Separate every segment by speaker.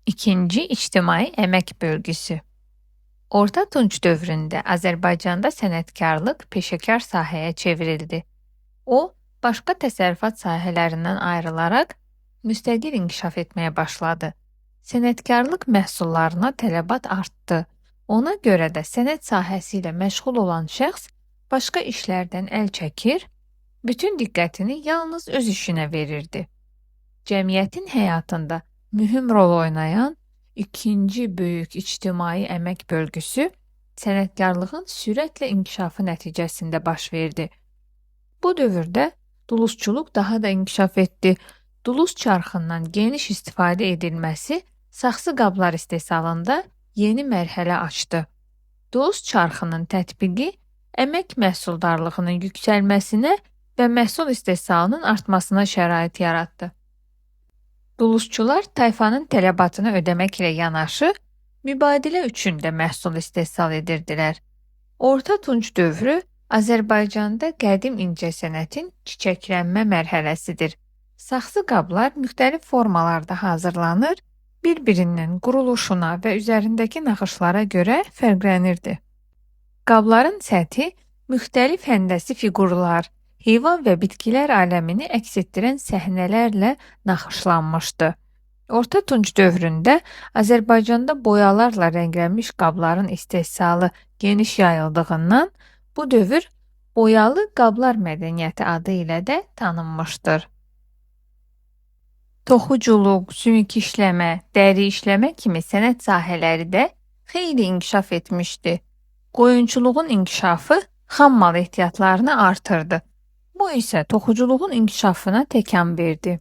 Speaker 1: İkinci ictimai əmək bölgüsü. Orta Tunç dövründə Azərbaycanda sənətkarlıq peşəkar sahəyə çevrildi. O, başqa təsərrüfat sahələrindən ayrılaraq müstəqil inkişaf etməyə başladı. Sənətkarlıq məhsullarına tələbat artdı. Ona görə də sənət sahəsi ilə məşğul olan şəxs başqa işlərdən əl çəkir, bütün diqqətini yalnız öz işinə verirdi. Cəmiyyətin həyatında mühüm rol oynayan ikinci böyük ictimai əmək bölgüsü sənətkarlığın sürətlə inkişafı nəticəsində baş verdi. Bu dövrdə dulusçuluq daha da inkişaf etdi. Dulus çarxından geniş istifadə edilməsi saxsı qablar istehsalında yeni mərhələ açdı. Dulus çarxının tətbiqi əmək məhsuldarlığının yüksəlməsinə və məhsul istehsalının artmasına şərait yaratdı. Dulusçular tayfanın tələbatını ödəməklə yanaşı, mübadilə üçün də məhsul istehsal edirdilər. Orta Tunç dövrü Azərbaycanda qədim incəsənətin çiçəklənmə mərhələsidir. Saxsı qablar müxtəlif formalarda hazırlanır, bir-birindən quruluşuna və üzərindəki naxışlara görə fərqlənirdi. Qabların səthi müxtəlif həndəsi fiqurlar, heyvan və bitkilər aləmini əks etdirən səhnələrlə naxışlanmışdı. Orta Tunç dövründə Azərbaycanda boyalarla rənglənmiş qabların istehsalı geniş yayıldığından bu dövr boyalı qablar mədəniyyəti adı ilə də tanınmışdır. Toxuculuq, sümük işləmə, dəri işləmə kimi sənət sahələri də xeyli inkişaf etmişdi. Qoyunçuluğun inkişafı xammal ehtiyatlarını artırdı. Bu isə toxuculuğun inkişafına təkan verdi.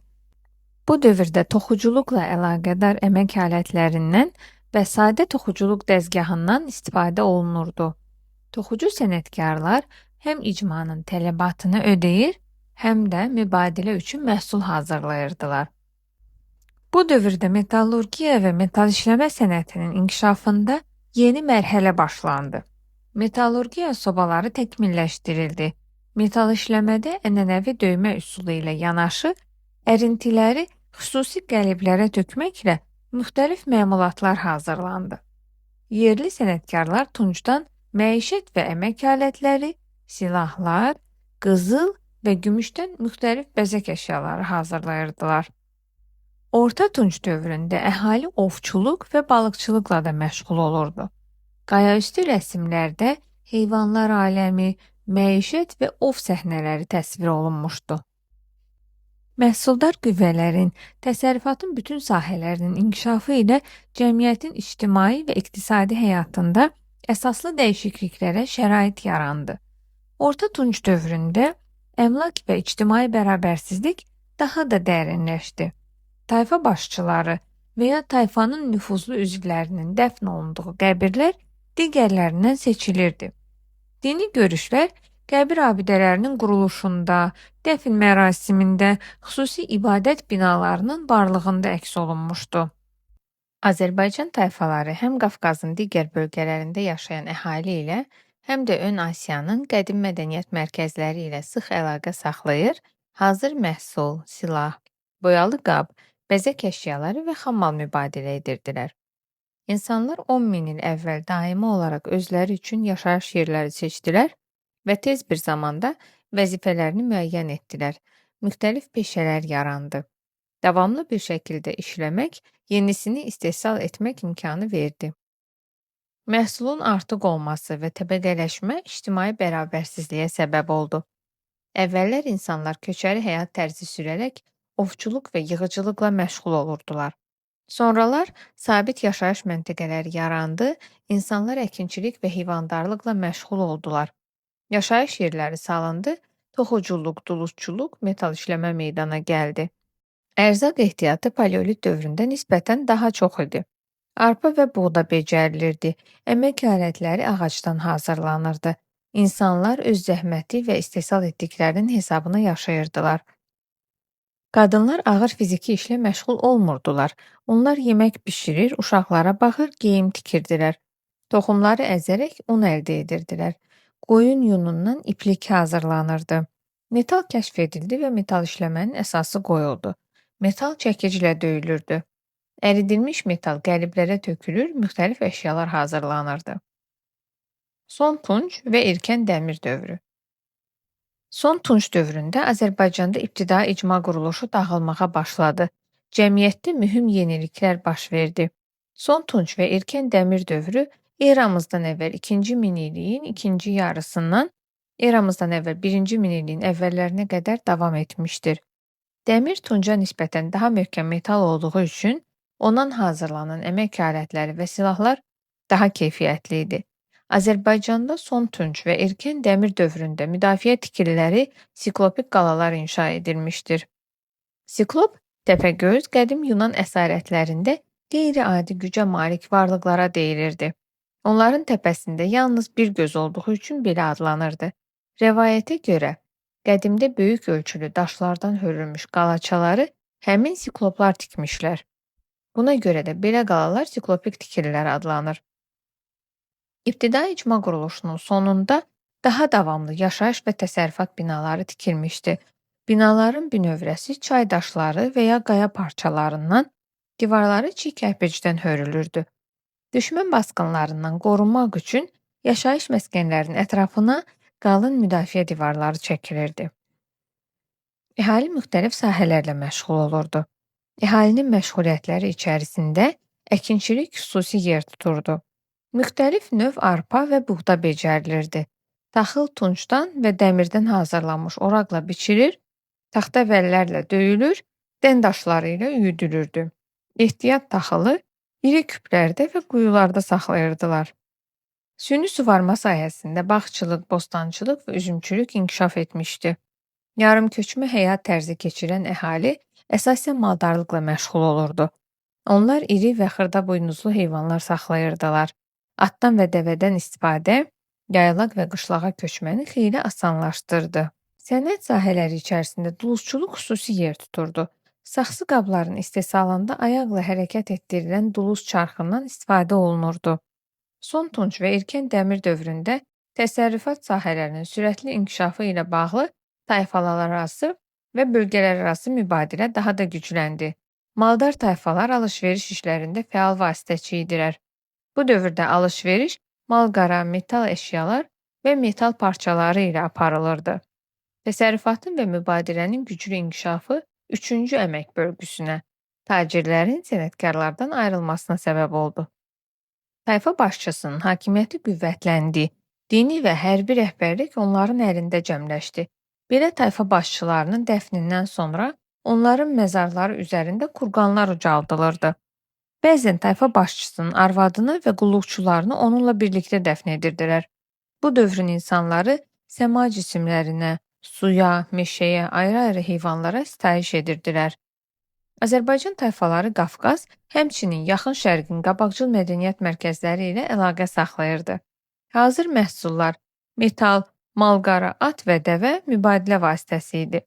Speaker 1: Bu dövrdə toxuculuqla əlaqədar əmək alətlərindən və sadə toxuculuq dəzgahından istifadə olunurdu. Toxucu sənətkarlar həm icmanın tələbatını ödəyir, həm də mübadilə üçün məhsul hazırlayırdılar. Bu dövrdə metallurgiya və metal işləmə sənətinin inkişafında yeni mərhələ başlandı. Metallurgiya sobaları təkmilləşdirildi. Metal işləmədə ənənəvi döymə üsulu ilə yanaşı, ərintiləri xüsusi qəliblərə tökməklə müxtəlif məmulatlar hazırlandı. Yerli sənətkarlar Tuncdan məişət və əmək alətləri, silahlar, qızıl və gümüşdən müxtəlif bəzək əşyaları hazırlayırdılar. Orta Tunç dövründə əhali ovçuluq və balıqçılıqla da məşğul olurdu. Qayaüstü rəsmlərdə heyvanlar aləmi, məişət və ov səhnələri təsvir olunmuşdu. Məhsuldar qüvvələrin, təsərrüfatın bütün sahələrinin inkişafı ilə cəmiyyətin ictimai və iqtisadi həyatında əsaslı dəyişikliklərə şərait yarandı. Orta Tunç dövründə əmlak və ictimai bərabərsizlik daha da dərinləşdi. Tayfa başçıları və ya tayfanın nüfuzlu üzvlərinin dəfn olunduğu qəbirlər digərlərindən seçilirdi. Dini görüşlər qəbir abidələrinin quruluşunda, dəfn mərasimində, xüsusi ibadət binalarının varlığında əks olunmuşdu. Azərbaycan tayfaları həm Qafqazın digər bölgələrində yaşayan əhali ilə, həm də Ön Asiyanın qədim mədəniyyət mərkəzləri ilə sıx əlaqə saxlayır, hazır məhsul, silah, boyalı qab, bəzək əşyaları və xammal mübadilə edirdilər. İnsanlar 10 min il əvvəl daimi olaraq özləri üçün yaşayış yerləri seçdilər və tez bir zamanda vəzifələrini müəyyən etdilər. Müxtəlif peşələr yarandı. Davamlı bir şəkildə işləmək, yenisini istehsal etmək imkanı verdi. Məhsulun artıq olması və təbəqələşmə ictimai bərabərsizliyə səbəb oldu. Əvvəllər insanlar köçəri həyat tərzi sürərək ovçuluq və yığıcılıqla məşğul olurdular. Sonralar sabit yaşayış məntəqələri yarandı, insanlar əkinçilik və heyvandarlıqla məşğul oldular. Yaşayış yerləri salındı, toxuculuq, dulusçuluq, metal işləmə meydana gəldi. Ərzaq ehtiyatı paleolit dövründə nisbətən daha çox idi. Arpa və buğda becərilirdi, əmək alətləri ağacdan hazırlanırdı. İnsanlar öz zəhməti və istehsal etdiklərinin hesabına yaşayırdılar. Qadınlar ağır fiziki işlə məşğul olmurdular. Onlar yemək bişirir, uşaqlara baxır, geyim tikirdilər. Toxumları əzərək un əldə edirdilər. Qoyun yunundan iplik hazırlanırdı. Metal kəşf edildi və metal işləmənin əsası qoyuldu. Metal çəkiclə döyülürdü. Əridilmiş metal qəliblərə tökülür, müxtəlif əşyalar hazırlanırdı. Son Tunc və erkən Dəmir dövrü. Son Tunc dövründə Azərbaycanda ibtidai icma quruluşu dağılmağa başladı. Cəmiyyətdə mühüm yeniliklər baş verdi. Son Tunc və erkən Dəmir dövrü eramızdan əvvəl 2-ci minilliyin ikinci yarısından eramızdan əvvəl 1-ci minilliyin əvvəllərinə qədər davam etmişdir. Dəmir tunca nisbətən daha möhkəm metal olduğu üçün ondan hazırlanan əmək alətləri və silahlar daha keyfiyyətli idi. Azərbaycanda son Tunc və erkən Dəmir dövründə müdafiə tikililəri, siklopik qalalar inşa edilmişdir. Siklop, Təpəgöz qədim Yunan əsarətlərində qeyri-adi gücə malik varlıqlara deyilirdi. Onların təpəsində yalnız bir göz olduğu üçün belə adlanırdı. Rəvayətə görə, qədimdə böyük ölçülü daşlardan hörülmüş qalaçaları həmin sikloplar tikmişlər. Buna görə də belə qalalar siklopik tikililər adlanır. İbtidai icma quruluşunun sonunda daha davamlı yaşayış və təsərrüfat binaları tikilmişdi. Binaların bünövrəsi çay daşları və ya qaya parçalarından, divarları çiy kərpicdən hörülürdü. Düşmən basqınlarından qorunmaq üçün yaşayış məskənlərinin ətrafına qalın müdafiə divarları çəkilirdi. Əhali müxtəlif sahələrlə məşğul olurdu. Əhalinin məşğuliyyətləri içərisində əkinçilik xüsusi yer tuturdu. Müxtəlif növ arpa və buğda becərilirdi. Taxıl tuncdan və dəmirdən hazırlanmış oraqla biçilir, taxta vəllərlə döyülür, dən daşları ilə üyüdülürdü. Ehtiyat taxılı iri küplərdə və quyularda saxlayırdılar. Süni suvarma sayəsində bağçılıq, bostançılıq və üzümçülük inkişaf etmişdi. Yarımköçmə həyat tərzi keçirən əhali əsasən maldarlıqla məşğul olurdu. Onlar iri və xırda buynuzlu heyvanlar saxlayırdılar. Atdan və dəvədən istifadə yaylaq və qışlağa köçməni xeyli asanlaşdırdı. Sənət sahələri içərisində duluzçuluq xüsusi yer tuturdu. Saxsı qabların istehsalında ayaqla hərəkət etdirilən duluz çarxından istifadə olunurdu. Son Tunc və erkən Dəmir dövründə təsərrüfat sahələrinin sürətli inkişafı ilə bağlı tayfalararası və bölgələrarası mübadilə daha da gücləndi. Maldar tayfalar alış-veriş işlərində fəal vasitəçi idilər. Bu dövrdə alış-veriş mal-qara, metal əşyalar və metal parçaları ilə aparılırdı. Təsərrüfatın və mübadilənin güclü inkişafı 3-cü əmək bölgüsünə, tacirlərin sənətkarlardan ayrılmasına səbəb oldu. Tayfa başçısının hakimiyyəti qüvvətləndi, dini və hərbi rəhbərlik onların əlində cəmləşdi. Belə tayfa başçılarının dəfnindən sonra onların məzarları üzərində kurqanlar ucaldılırdı. Bəzən tayfa başçısının arvadını və qulluqçularını onunla birlikdə dəfn edirdilər. Bu dövrün insanları səma cisimlərinə, suya, meşəyə, ayrı-ayrı heyvanlara sitayiş edirdilər. Azərbaycan tayfaları Qafqaz, həmçinin Yaxın Şərqin qabaqcıl mədəniyyət mərkəzləri ilə əlaqə saxlayırdı. Hazır məhsullar metal, mal-qara, at və dəvə mübadilə vasitəsi idi.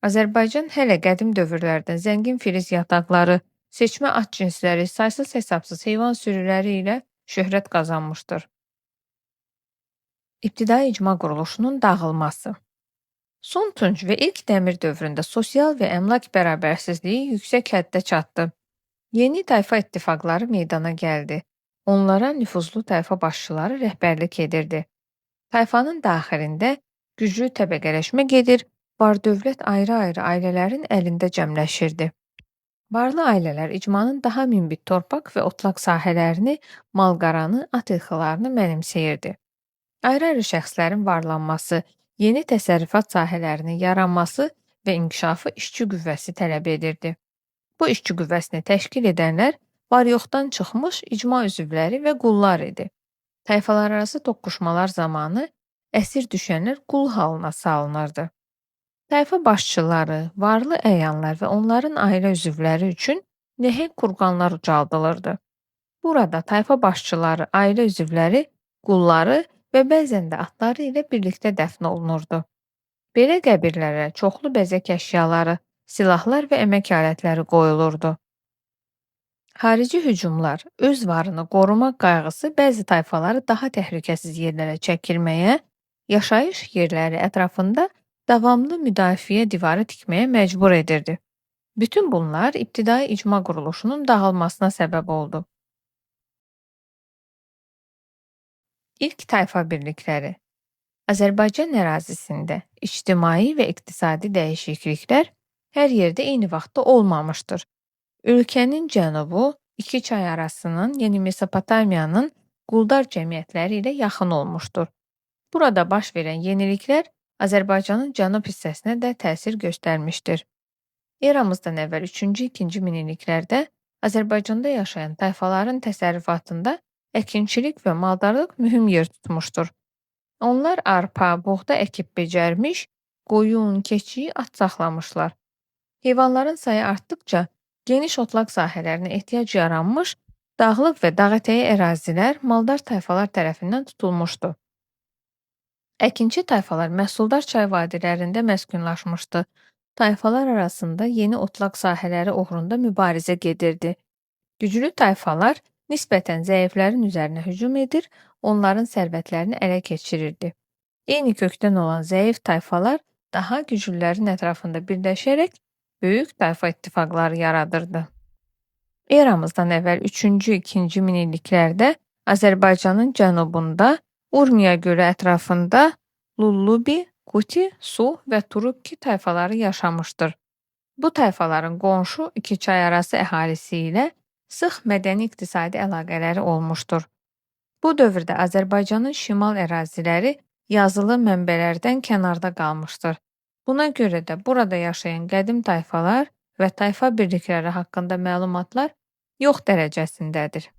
Speaker 1: Azərbaycan hələ qədim dövrlərdən zəngin filiz yataqları, seçmə at cinsləri, saysız-hesabsız heyvan sürüləri ilə şöhrət qazanmışdır. İbtidai icma quruluşunun dağılması. Son Tunc və ilk Dəmir dövründə sosial və əmlak bərabərsizliyi yüksək həddə çatdı. Yeni tayfa ittifaqları meydana gəldi. Onlara nüfuzlu tayfa başçıları rəhbərlik edirdi. Tayfanın daxilində güclü təbəqələşmə gedir, var-dövlət ayrı-ayrı ailələrin əlində cəmləşirdi. Varlı ailələr icmanın daha münbit torpaq və otlaq sahələrini, mal-qaranı, at ilxılarını mənimsəyirdi. Ayrı-ayrı şəxslərin varlanması, yeni təsərrüfat sahələrinin yaranması və inkişafı işçi qüvvəsi tələb edirdi. Bu işçi qüvvəsini təşkil edənlər var-yoxdan çıxmış icma üzvləri və qullar idi. Tayfalararası toqquşmalar zamanı əsir düşənlər qul halına salınırdı. Tayfa başçıları, varlı əyanlar və onların ailə üzvləri üçün nəhəng kurqanlar ucaldılırdı. Burada tayfa başçıları, ailə üzvləri, qulları və bəzən də atları ilə birlikdə dəfn olunurdu. Belə qəbirlərə çoxlu bəzək əşyaları, silahlar və əmək alətləri qoyulurdu. Xarici hücumlar, öz varını qorumaq qayğısı bəzi tayfaları daha təhlükəsiz yerlərə çəkilməyə, yaşayış yerləri ətrafında davamlı müdafiə divarı tikməyə məcbur edirdi. Bütün bunlar ibtidai icma quruluşunun dağılmasına səbəb oldu. İlk tayfa birlikləri. Azərbaycan ərazisində ictimai və iqtisadi dəyişikliklər hər yerdə eyni vaxtda olmamışdır. Ölkənin cənubu iki çay arasının, yəni Mesopotamiyanın quldar cəmiyyətləri ilə yaxın olmuşdur. Burada baş verən yeniliklər Azərbaycanın cənub hissəsinə də təsir göstərmişdir. Eramızdan əvvəl 3-2-ci minilliklərdə Azərbaycanda yaşayan tayfaların təsərrüfatında əkinçilik və maldarlıq mühüm yer tutmuşdur. Onlar arpa, buğda əkib becərmiş, qoyun, keçi, at saxlamışlar. Heyvanların sayı artdıqca geniş otlaq sahələrinə ehtiyac yaranmış, dağlıq və dağətəyi ərazilər maldar tayfalar tərəfindən tutulmuşdu. Əkinçi tayfalar məhsuldar çay vadilərində məskunlaşmışdı. Tayfalar arasında yeni otlaq sahələri uğrunda mübarizə gedirdi. Güclü tayfalar nisbətən zəiflərin üzərinə hücum edir, onların sərvətlərini ələ keçirirdi. Eyni kökdən olan zəif tayfalar daha güclülərin ətrafında birləşərək böyük tayfa ittifaqları yaradırdı. Eramızdan əvvəl 3-2-ci minilliklərdə Azərbaycanın cənubunda Urmiya gölü ətrafında Lullubi, Kuti, Su və Turukki tayfaları yaşamışdır. Bu tayfaların qonşu iki çay arası əhalisi ilə sıx mədəni-iqtisadi əlaqələri olmuşdur. Bu dövrdə Azərbaycanın şimal əraziləri yazılı mənbələrdən kənarda qalmışdır. Buna görə də burada yaşayan qədim tayfalar və tayfa birlikləri haqqında məlumatlar yox dərəcəsindədir.